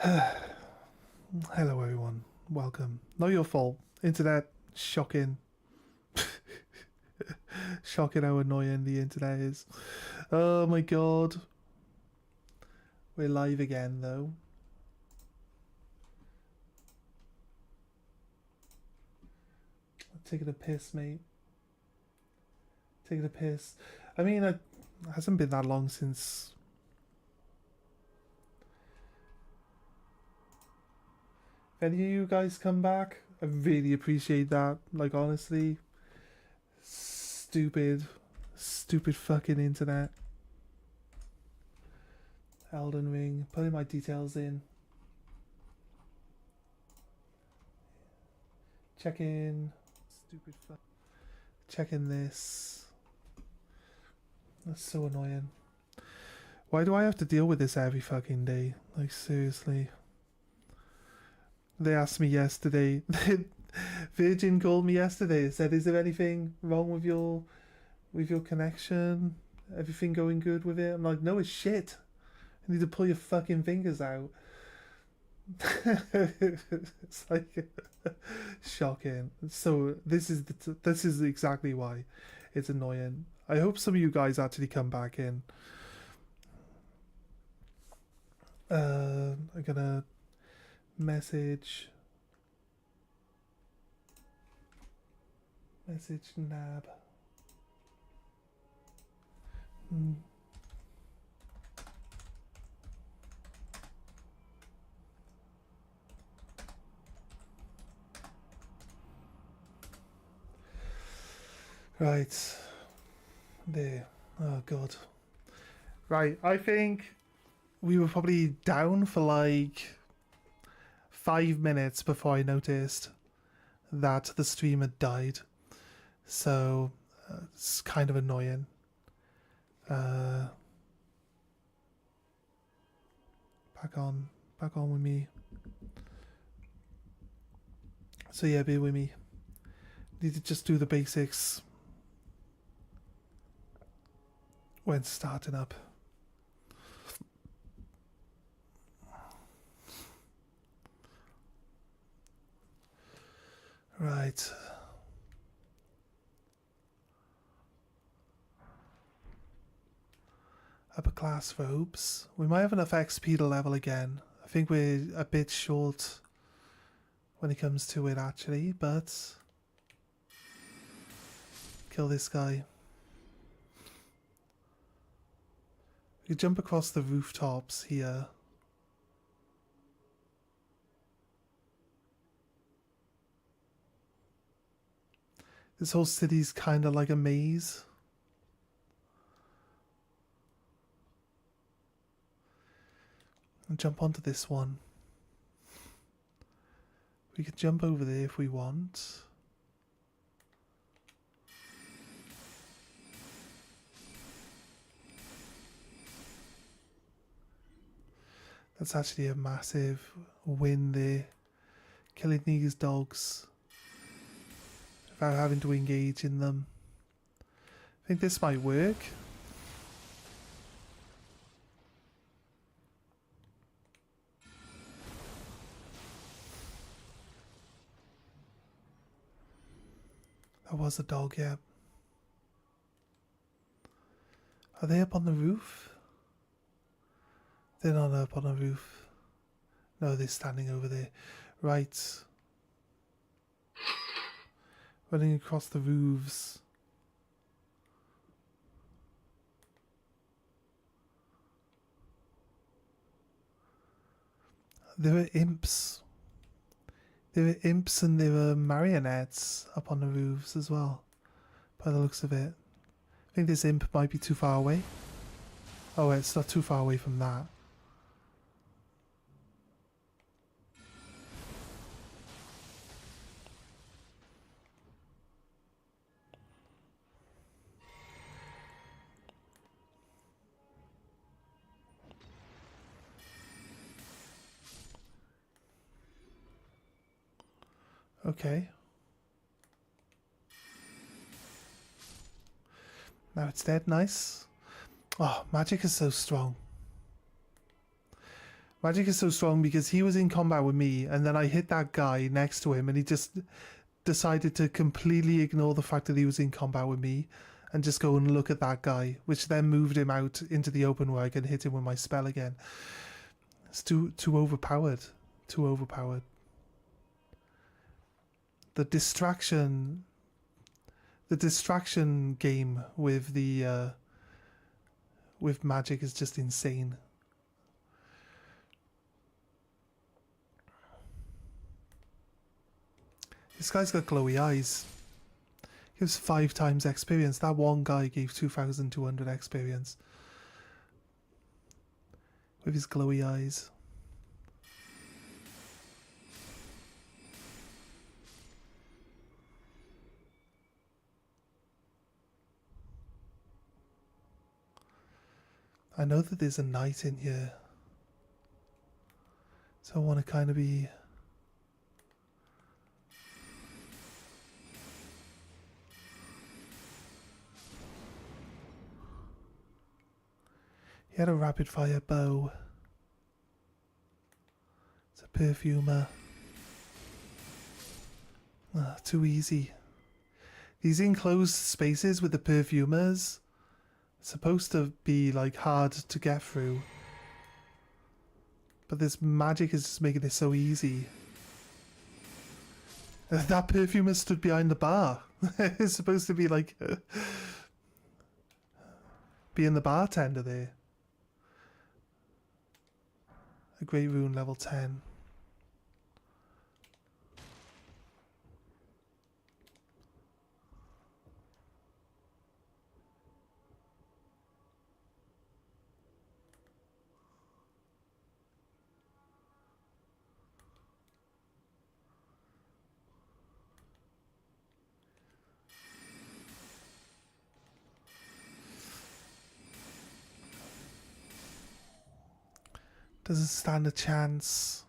Hello everyone, welcome. Not your fault. Internet, shocking. Shocking how annoying the internet is. Oh my god. We're live again though. Taking a piss, mate. Taking a piss. I mean, it hasn't been that long since... If any of you guys come back, I really appreciate that. Like, honestly. Stupid fucking internet. Elden Ring. Putting my details in. Check in. Stupid fuck. Check in this. That's so annoying. Why do I have to deal with this every fucking day? Like, seriously. They asked me yesterday. Virgin called me yesterday and said, "Is there anything wrong with your connection? Everything going good with it?" I'm like, "No, it's shit. You need to pull your fucking fingers out." It's like shocking. So this is exactly why it's annoying. I hope some of you guys actually come back in. I'm gonna message Nab. Right. There. Oh god. Right, I think we were probably down for like 5 minutes before I noticed that the stream had died. So it's kind of annoying. Back on with me. So yeah, bear with me. Need to just do the basics when starting up. Right. Upper class robes. We might have enough XP to level again. I think we're a bit short when it comes to it actually, but kill this guy. We could jump across the rooftops here. This whole city's kind of like a maze. And jump onto this one. We could jump over there if we want. That's actually a massive win there. Killing these dogs without having to engage in them. I think this might work. That was a dog, yeah. Are they up on the roof? They're not up on the roof. No, they're standing over there. Right. Running across the roofs. There were imps. There were imps and there were marionettes up on the roofs as well, by the looks of it. I think this imp might be too far away. Oh, it's not too far away from that. Okay. Now it's dead, nice. Oh, magic is so strong. Magic is so strong because he was in combat with me, and then I hit that guy next to him, and he just decided to completely ignore the fact that he was in combat with me and just go and look at that guy, which then moved him out into the open where I could hit him with my spell again. It's too overpowered. Too overpowered. The distraction game with the with magic is just insane. This guy's got glowy eyes. Gives 5 times experience. That one guy gave 2,200 experience with his glowy eyes. I know that there's a knight in here, so I want to kind of be... He had a rapid fire bow. It's a perfumer. Too easy. These enclosed spaces with the perfumers are supposed to be like hard to get through. But this magic is just making it so easy. That perfumer stood behind the bar. It's supposed to be like being the bartender there. A great rune level 10. Doesn't stand a chance.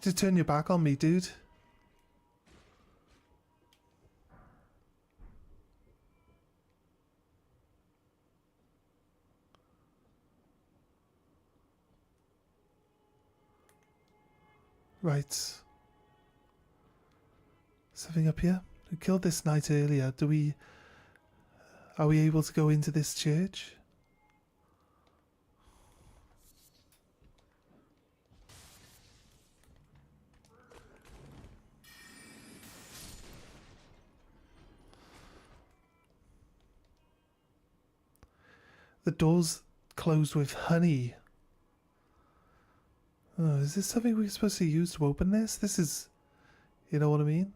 Just turn your back on me, dude. Right. Something up here? We killed this knight earlier. Are we able to go into this church? The door's closed with honey. Oh, is this something we're supposed to use to open this? This is... You know what I mean?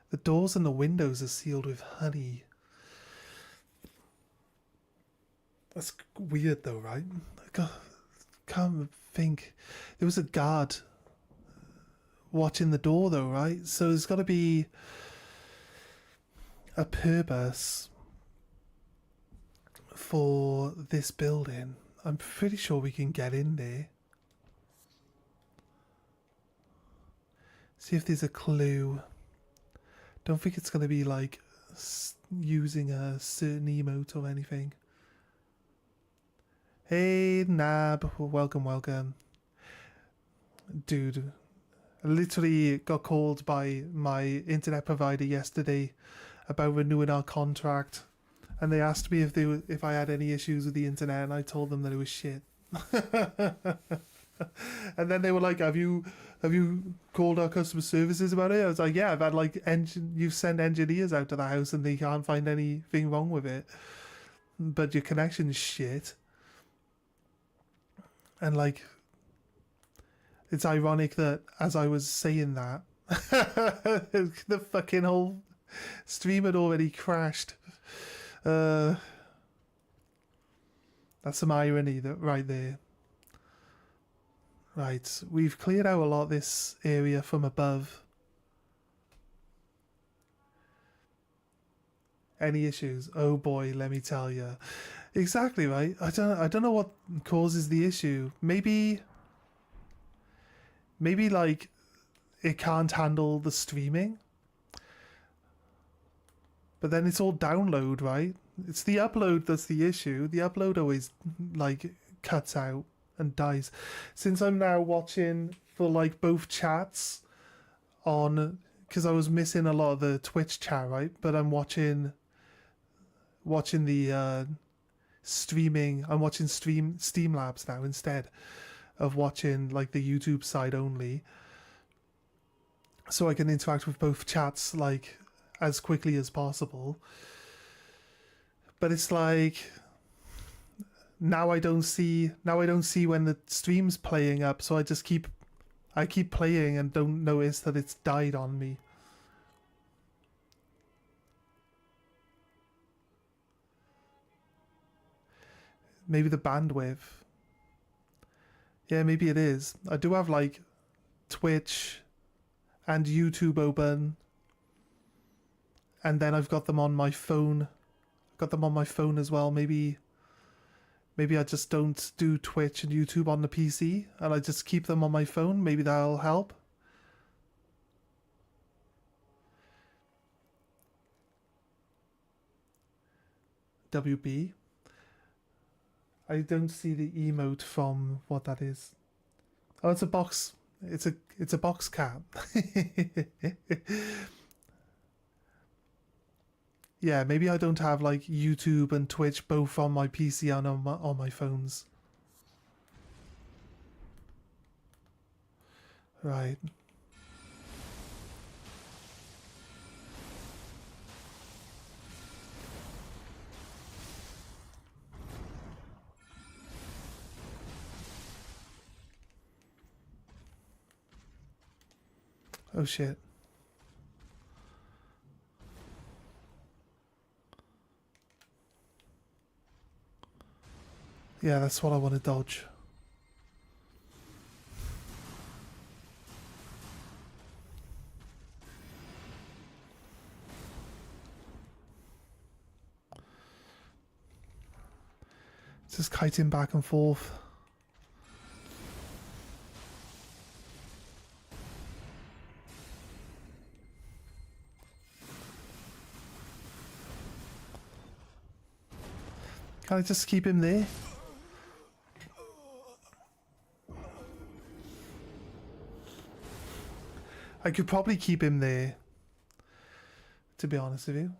The doors and the windows are sealed with honey. That's weird though, right? I can't think. There was a guard watching the door though, right? So there's got to be a purpose for this building. I'm pretty sure we can get in there. See if there's a clue. Don't think it's going to be like using a certain emote or anything. Hey Nab, welcome, welcome. Dude, I literally got called by my internet provider yesterday about renewing our contract, and they asked me if I had any issues with the internet, and I told them that it was shit. And then they were like, have you called our customer services about it? I was like, yeah, I've had like you've sent engineers out to the house and they can't find anything wrong with it, but your connection's shit. And like, it's ironic that as I was saying that, the fucking whole stream had already crashed. That's some irony that right there. Right, we've cleared out a lot of this area from above. Any issues? Oh boy, let me tell you. Exactly right. I don't know what causes the issue. Maybe like it can't handle the streaming. But then it's all download, right? It's the upload that's the issue. The upload always like cuts out and dies. Since I'm now watching for like both chats on, because I was missing a lot of the Twitch chat, right? But I'm watching the streaming. I'm watching Steamlabs now instead of watching like the YouTube side only, so I can interact with both chats like as quickly as possible. But it's like now I don't see when the stream's playing up, so I keep playing and don't notice that it's died on me. Maybe the bandwidth. Yeah, maybe it is. I do have like Twitch and YouTube open, and then I've got them on my phone. Got them on my phone as well. Maybe I just don't do Twitch and YouTube on the PC and I just keep them on my phone. Maybe that'll help. WB. I don't see the emote from what that is. Oh, it's a box. It's a box cat. Yeah, maybe I don't have like YouTube and Twitch both on my PC and on my phones. Right. Oh shit. Yeah, that's what I want to dodge. Just kiting back and forth. Can I just keep him there? I could probably keep him there, to be honest with you.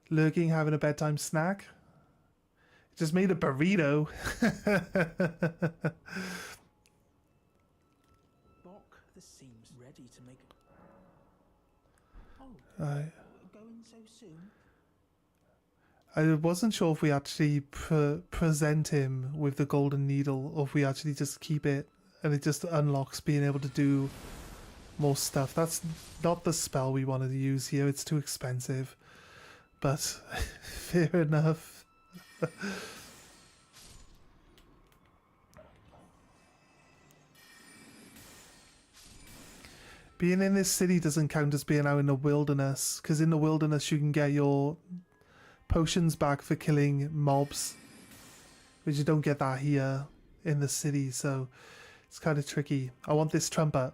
Lurking, having a bedtime snack. Just made a burrito. Bok, this seems ready to make. Oh, Right. going so soon? I wasn't sure if we actually present him with the golden needle or if we actually just keep it and it just unlocks being able to do more stuff. That's not the spell we wanted to use here. It's too expensive. But fair enough. Being in this city doesn't count as being out in the wilderness, because in the wilderness you can get your potions back for killing mobs, but you don't get that here in the city, so it's kind of tricky. I want this trumpet.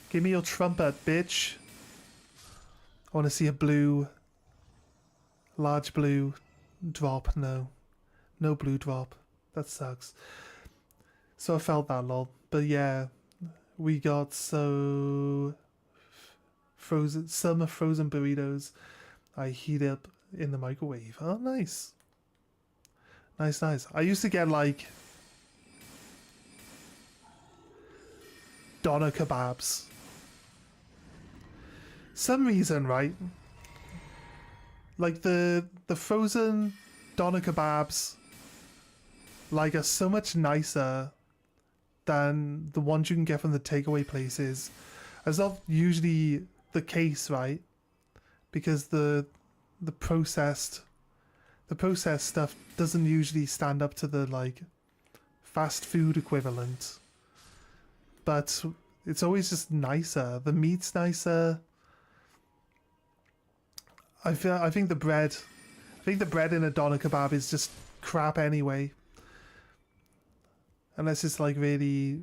Give me your trumpet, bitch. I want to see a blue, large blue drop. No blue drop. That sucks. So I felt that, lol. But yeah, we got some frozen burritos. I heat up in the microwave. Oh, nice. Nice. I used to get like doner kebabs. Some reason, right? Like the frozen doner kebabs like are so much nicer than the ones you can get from the takeaway places. That's not usually the case, right? Because the processed stuff doesn't usually stand up to the like fast food equivalent. But it's always just nicer. The meat's nicer. I think the bread in a doner kebab is just crap anyway. Unless it's like really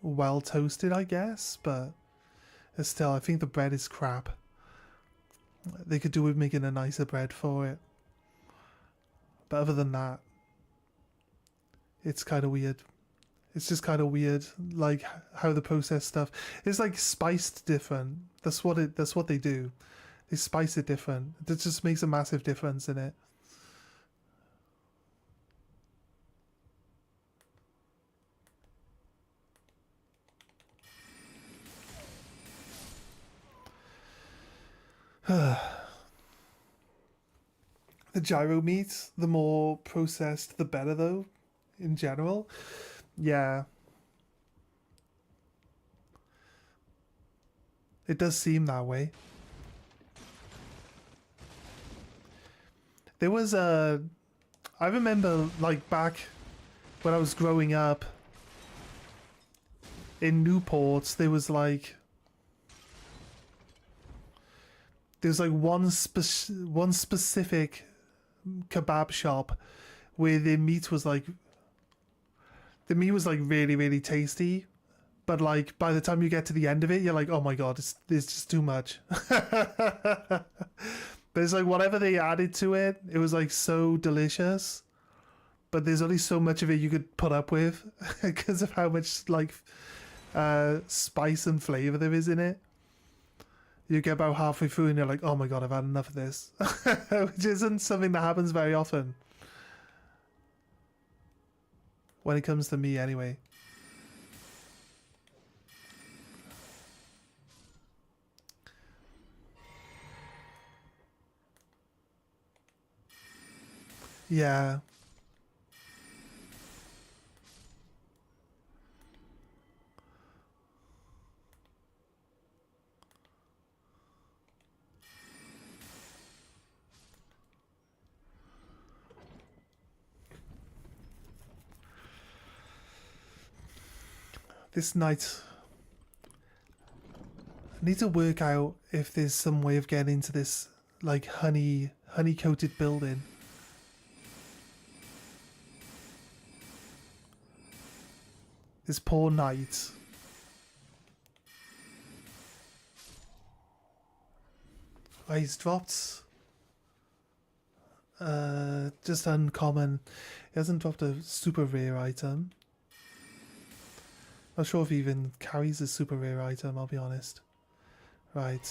well toasted, I guess, but still I think the bread is crap. They could do with making a nicer bread for it. But other than that, it's kind of weird. It's just kind of weird, like how the processed stuff. It's like spiced different. That's what they do. They spice it different. That just makes a massive difference in it. The gyro meat, the more processed, the better, though, in general. Yeah. It does seem that way. There was a... I remember, like, back when I was growing up in Newport, there was like one specific kebab shop where the meat was like really, really tasty, but like by the time you get to the end of it, you're like, oh my god, it's just too much. But it's like whatever they added to it, it was like so delicious, but there's only so much of it you could put up with because of how much like spice and flavor there is in it. You get about halfway through and you're like, oh my god, I've had enough of this. Which isn't something that happens very often. When it comes to me, anyway. Yeah. This night, I need to work out if there's some way of getting into this like honey coated building. This poor knight. Oh, he's dropped just uncommon. He hasn't dropped a super rare item. Not sure if he even carries a super rare item, I'll be honest. Right.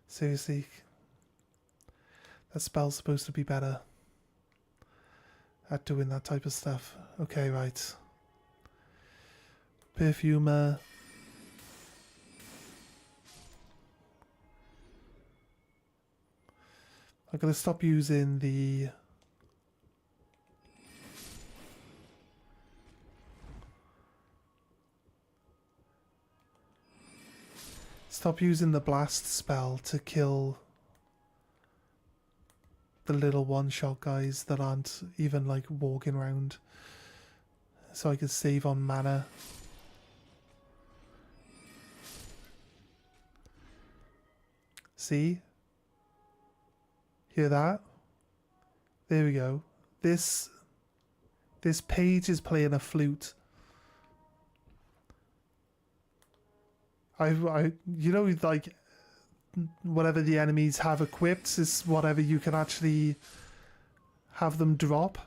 Seriously. That spell's supposed to be better at doing that type of stuff. Okay, right. Perfumer. I'm going to stop using the... Stop using the blast spell to kill the little one-shot guys that aren't even like walking around. So I can save on mana. See? Hear that? There we go. This page is playing a flute. You know, like whatever the enemies have equipped is whatever you can actually have them drop.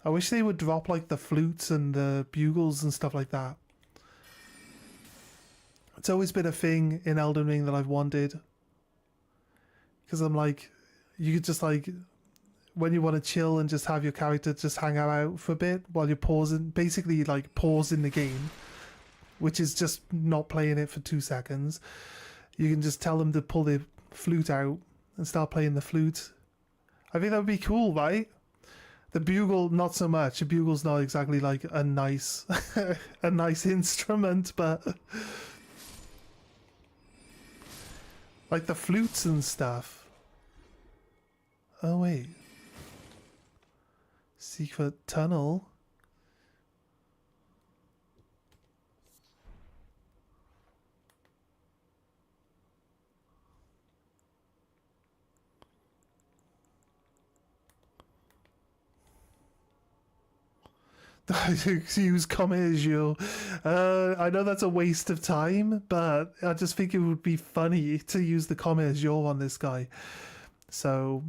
I wish they would drop like the flutes and the bugles and stuff like that. It's always been a thing in Elden Ring that I've wanted. Because I'm like, you could just like, when you want to chill and just have your character just hang out for a bit while you're pausing, basically like pausing the game, which is just not playing it for 2 seconds. You can just tell them to pull the flute out and start playing the flute. I think that would be cool, right? The bugle, not so much. The bugle's not exactly like a nice, a nice instrument, but like the flutes and stuff. Oh wait. Secret tunnel. Use Comet Azure. I know that's a waste of time, but I just think it would be funny to use the Comet Azure on this guy. So.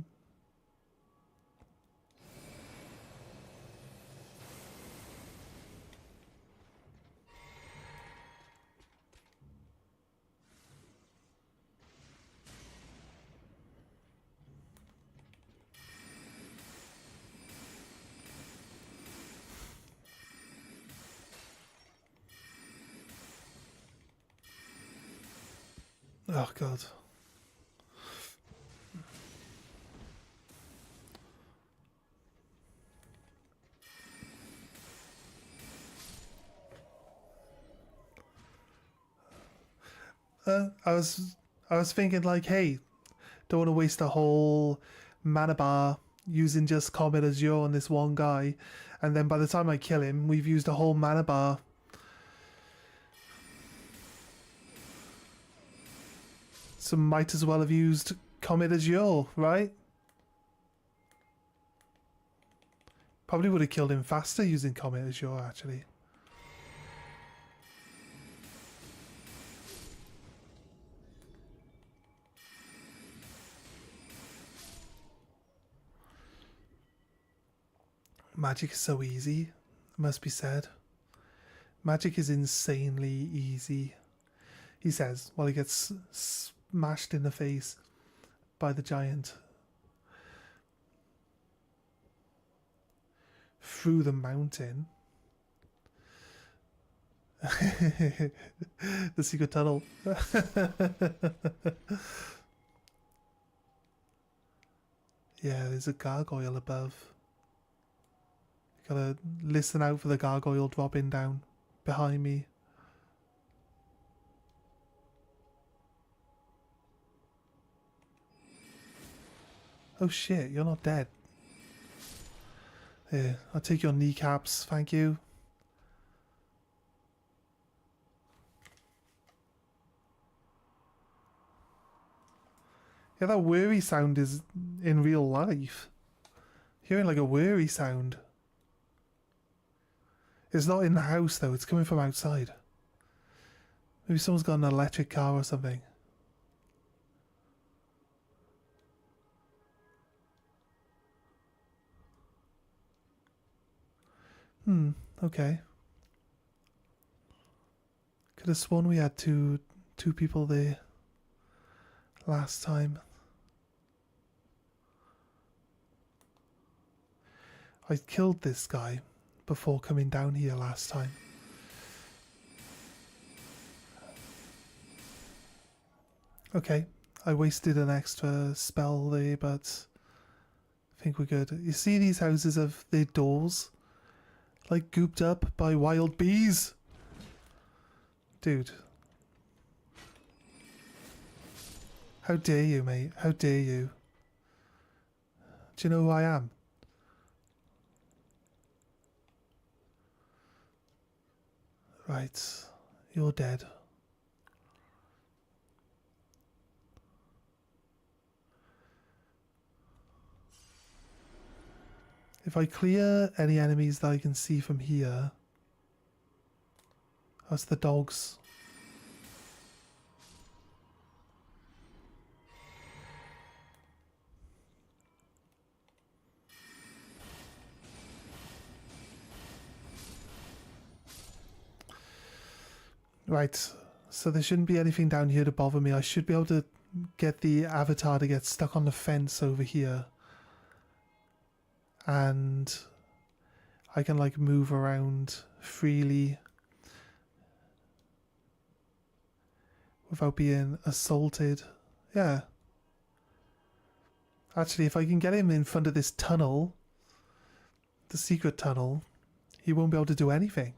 Oh god. I was thinking like, hey, don't want to waste a whole mana bar using just Comet Azure on this one guy, and then by the time I kill him, we've used a whole mana bar. So might as well have used Comet Azure, right? Probably would have killed him faster using Comet Azure, actually. Magic is so easy, it must be said. Magic is insanely easy, he says, while he gets smashed in the face by the giant. Through the mountain. The secret tunnel. Yeah, there's a gargoyle above. Gotta listen out for the gargoyle dropping down behind me. Oh shit, you're not dead. Here, I'll take your kneecaps, thank you. Yeah, that whirry sound is in real life. Hearing like a whirry sound. It's not in the house though, it's coming from outside. Maybe someone's got an electric car or something. Okay. Could have sworn we had two people there last time. I killed this guy before coming down here last time. Okay, I wasted an extra spell there, but I think we're good. You see these houses have their doors like gooped up by wild bees? Dude. How dare you, mate? How dare you? Do you know who I am? Right, you're dead. If I clear any enemies that I can see from here, that's the dogs. Right, so there shouldn't be anything down here to bother me. I should be able to get the avatar to get stuck on the fence over here. And I can like move around freely without being assaulted. Yeah. Actually, if I can get him in front of this tunnel, the secret tunnel, he won't be able to do anything.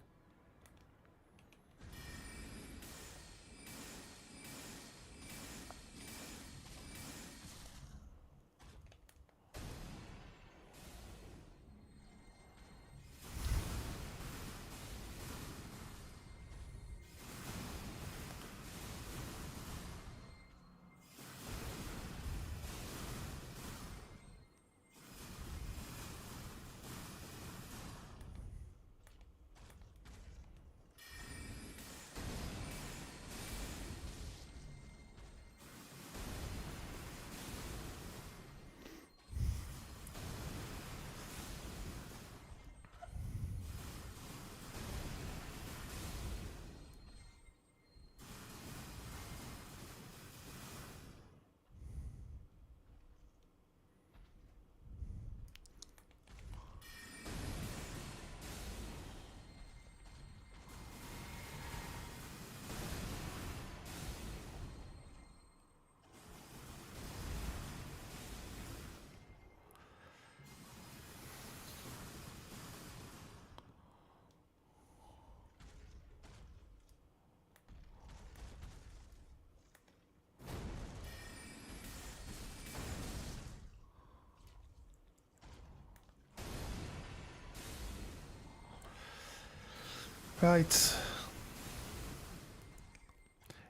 Right.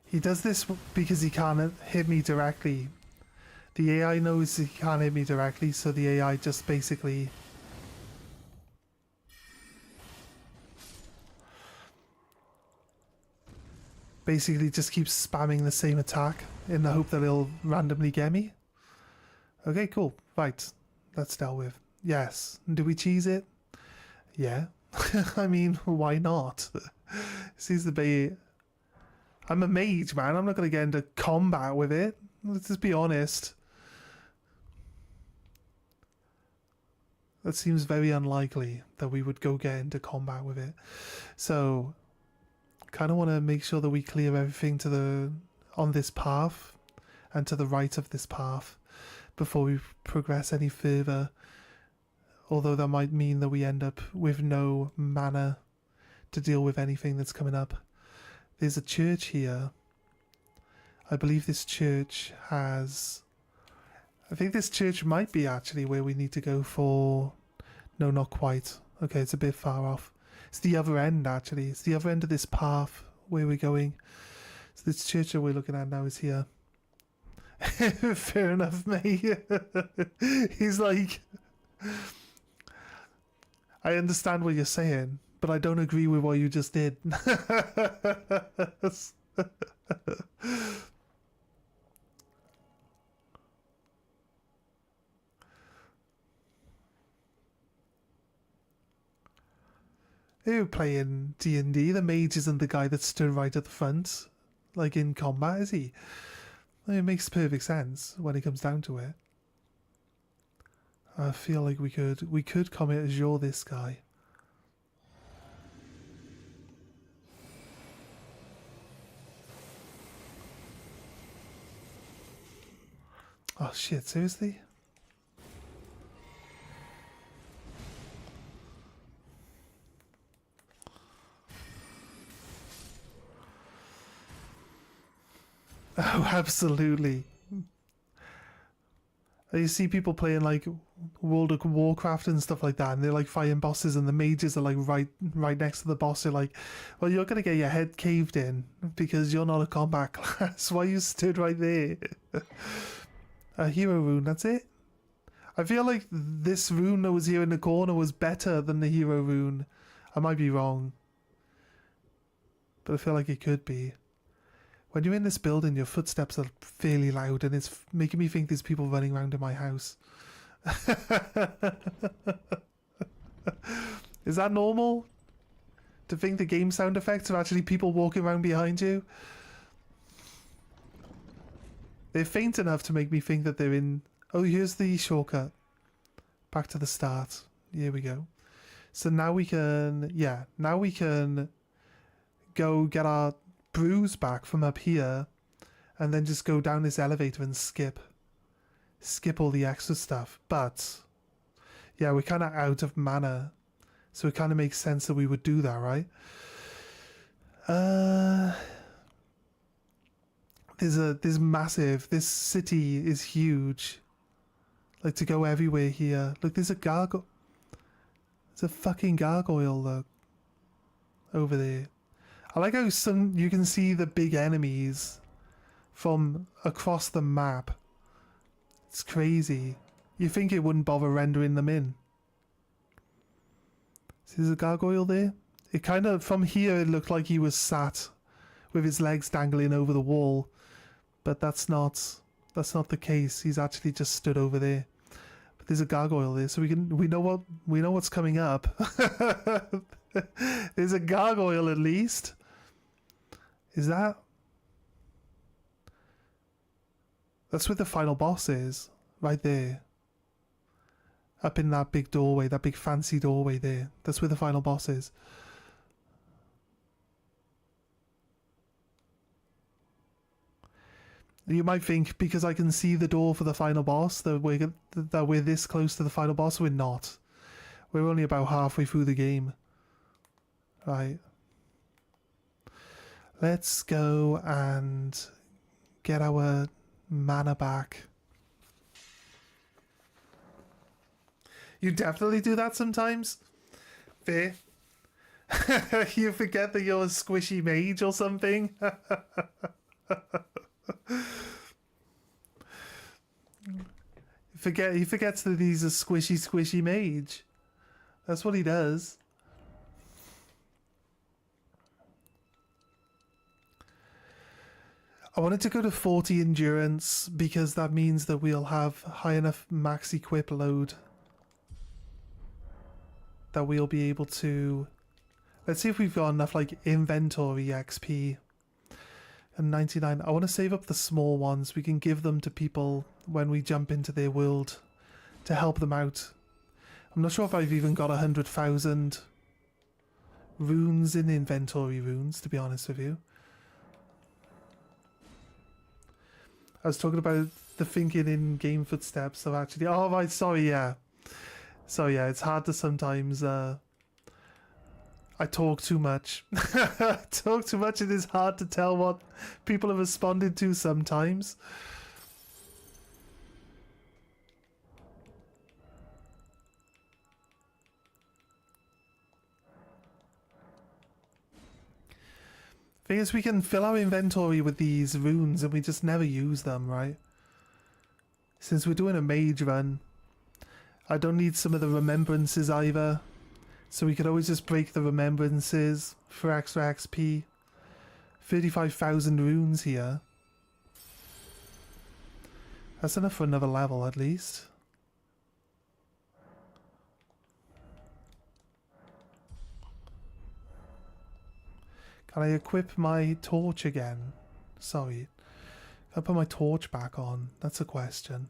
He does this because he can't hit me directly. The AI knows he can't hit me directly, so the AI just basically... just keeps spamming the same attack in the hope that it'll randomly get me. Okay, cool. Right. That's dealt with. Yes. Do we cheese it? Yeah. I mean, why not? Seems to be... I'm a mage, man. I'm not going to get into combat with it. Let's just be honest. That seems very unlikely that we would go get into combat with it. So, kind of want to make sure that we clear everything to the on this path and to the right of this path before we progress any further. Although that might mean that we end up with no mana to deal with anything that's coming up. There's a church here. I believe this church has... I think this church might be actually where we need to go for... No, not quite. Okay, it's a bit far off. It's the other end, actually. It's the other end of this path where we're going. So this church that we're looking at now is here. Fair enough, mate. He's like... I understand what you're saying, but I don't agree with what you just did. You're playing D&D. The mage isn't the guy that stood right at the front, like in combat, is he? It makes perfect sense when it comes down to it. I feel like we could commit as you're this guy. Oh shit, seriously? Oh, absolutely. You see people playing like World of Warcraft and stuff like that, and they're like fighting bosses, and the mages are like right next to the boss. They're like, well, you're gonna get your head caved in because you're not a combat class. Why you stood right there? A hero rune, that's it? I feel like this rune that was here in the corner was better than the hero rune. I might be wrong, but I feel like it could be. When you're in this building, your footsteps are fairly loud, and it's making me think there's people running around in my house. Is that normal? To think the game sound effects are actually people walking around behind you? They're faint enough to make me think that they're in... Oh, here's the shortcut. Back to the start. Here we go. So now we can... Yeah, now we can go get our brews back from up here and then just go down this elevator and skip all the extra stuff. But yeah, we're kind of out of mana, so it kind of makes sense that we would do that, right? There's massive, this city is huge, like to go everywhere here. Look, there's a gargoyle, there's a fucking gargoyle, look, over there. I like how you can see the big enemies from across the map. It's crazy. You think it wouldn't bother rendering them in. See, there's a gargoyle there. It kind of, from here, it looked like he was sat with his legs dangling over the wall, but that's not the case. He's actually just stood over there. But there's a gargoyle there, so we know what's coming up. There's a gargoyle at least. Is that... That's where the final boss is. Right there. Up in that big doorway, that big fancy doorway there. That's where the final boss is. You might think, because I can see the door for the final boss, that we're this close to the final boss. We're not. We're only about halfway through the game. Right. Let's go and get our mana back. You definitely do that sometimes? Fair. You forget that you're a squishy mage or something? He forgets that he's a squishy mage. That's what he does. I wanted to go to 40 endurance because that means that we'll have high enough max equip load that we'll be able to... Let's see if we've got enough like inventory XP. And 99. I want to save up the small ones. We can give them to people when we jump into their world to help them out. I'm not sure if I've even got 100,000 runes in inventory runes, to be honest with you. I was talking about the thinking in game footsteps of actually... Oh, right, sorry, yeah. So, yeah, it's hard to sometimes... I talk too much. I talk too much. It is hard to tell what people are responding to sometimes. Thing is, we can fill our inventory with these runes and we just never use them, right? Since we're doing a mage run, I don't need some of the remembrances either. So we could always just break the remembrances for extra XP. 35,000 runes here. That's enough for another level at least. Can I equip my torch again? Sorry. Can I put my torch back on? That's a question.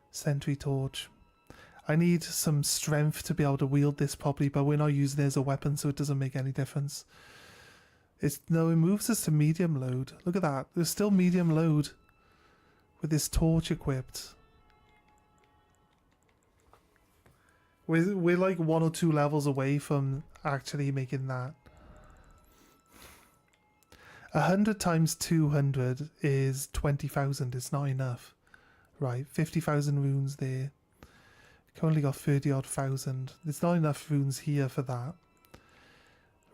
Sentry torch. I need some strength to be able to wield this properly, but we're not using it as a weapon, so it doesn't make any difference. No, it moves us to medium load. Look at that. There's still medium load with this torch equipped. We're like 1 or 2 levels away from actually making that. 100 times 200 is 20,000. It's not enough. Right, 50,000 runes there. Currently got 30 odd thousand. There's not enough runes here for that.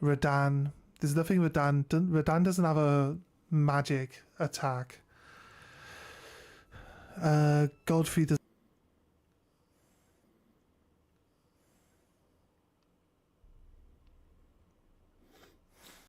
Radan. There's nothing Radan. Radan doesn't have a magic attack. Godfrey does